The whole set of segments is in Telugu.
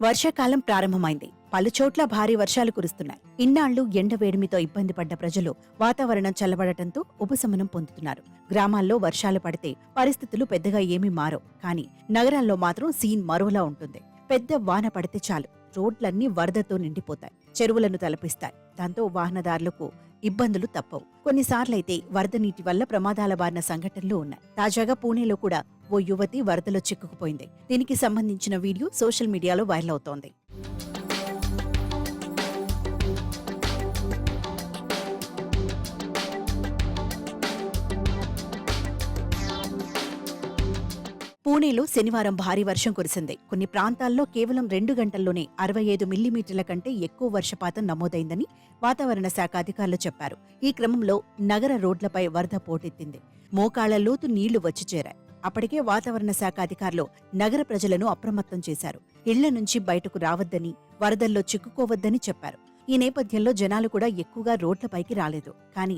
వర్షాకాలం ప్రారంభమైంది. పలుచోట్ల భారీ వర్షాలు కురుస్తున్నాయి. ఇన్నాళ్లు ఎండవేడిమితో ఇబ్బంది పడ్డ ప్రజలు వాతావరణం చల్లబడటంతో ఉపశమనం పొందుతున్నారు. గ్రామాల్లో వర్షాలు పడితే పరిస్థితులు పెద్దగా ఏమీ మారవు. కానీ నగరాల్లో మాత్రం సీన్ మరోలా ఉంటుంది. పెద్ద వాన పడితే చాలు రోడ్లన్నీ వరదతో నిండిపోతాయి, చెరువులను తలపిస్తాయి. దాంతో వాహనదారులకు ఇబ్బందులు తప్పవు. కొన్నిసార్లైతే వరద నీటి వల్ల ప్రమాదాల బారిన సంఘటనలు ఉన్నాయి. తాజాగా పూణేలో కూడా ఓ యువతి వరదలో చిక్కుకుపోయింది. దీనికి సంబంధించిన వీడియో సోషల్ మీడియాలో వైరల్ అవుతోంది. పూణేలో శనివారం భారీ వర్షం కురిసింది. కొన్ని ప్రాంతాల్లో కేవలం 2 గంటల్లోనే 65 మిల్లీమీటర్ల కంటే ఎక్కువ వర్షపాతం నమోదైందని వాతావరణ శాఖ అధికారులు చెప్పారు. ఈ క్రమంలో నగర రోడ్లపై వరద పోటెత్తింది. మోకాళ్ల లోతు నీళ్లు వచ్చి చేరాయి. అప్పటికే వాతావరణ శాఖ అధికారులు నగర ప్రజలను అప్రమత్తం చేశారు. ఇళ్ల నుంచి బయటకు రావద్దని, వరదల్లో చిక్కుకోవద్దని చెప్పారు. ఈ నేపథ్యంలో జనాలు కూడా ఎక్కువగా రోడ్లపైకి రాలేదు. కానీ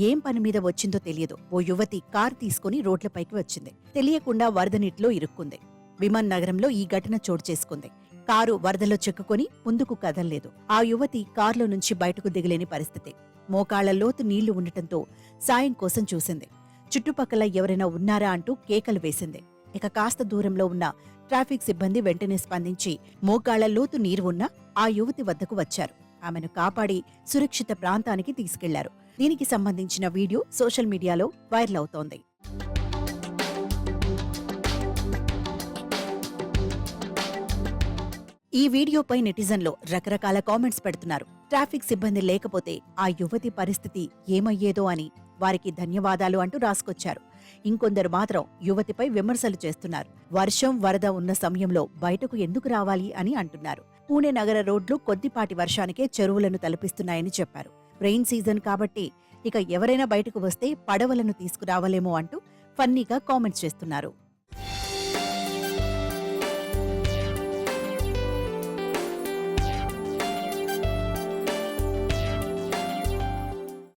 ఏం పని మీద వచ్చిందో తెలియదు. ఓ యువతి కారు తీసుకుని రోడ్లపైకి వచ్చింది. తెలియకుండా వరద నీటిలో ఇరుక్కుంది. విమాన్ నగరంలో ఈ ఘటన చోటు చేసుకుంది. కారు వరదలో చిక్కుకొని ముందుకు కదల్లేదు. ఆ యువతి కారులో నుంచి బయటకు దిగలేని పరిస్థితి. మోకాళ్ల లోతు నీళ్లు ఉండటంతో సాయం కోసం చూసింది. చుట్టుపక్కల ఎవరైనా ఉన్నారా అంటూ కేకలు వేసింది. ఇక కాస్త దూరంలో ఉన్న ట్రాఫిక్ సిబ్బంది వెంటనే స్పందించి మోకాళ్ల లోతు నీరు ఉన్న ఆ యువతి వద్దకు వచ్చారు. ఆమెను కాపాడి సురక్షిత ప్రాంతానికి తీసుకెళ్లారు. దీనికి సంబంధించిన వీడియో సోషల్ మీడియాలో వైరల్ అవుతోంది. ఈ వీడియోపై నెటిజన్లు రకరకాల కామెంట్స్ పెడుతున్నారు. ట్రాఫిక్ సిబ్బంది లేకపోతే ఆ యువతి పరిస్థితి ఏమయ్యేదో అని వారికి ధన్యవాదాలు అంటూ రాసుకొచ్చారు. ఇంకొందరు మాత్రం యువతిపై విమర్శలు చేస్తున్నారు. వర్షం వరద ఉన్న సమయంలో బయటకు ఎందుకు రావాలి అని అంటున్నారు. పూణే నగర రోడ్లు కొద్దిపాటి వర్షానికే చెరువులను తలపిస్తున్నాయని చెప్పారు. రెయిన్ సీజన్ కాబట్టి ఇక ఎవరైనా బయటకు వస్తే పడవలను తీసుకురావాలేమో అంటూ ఫన్నీగా కామెంట్స్ చేస్తున్నారు.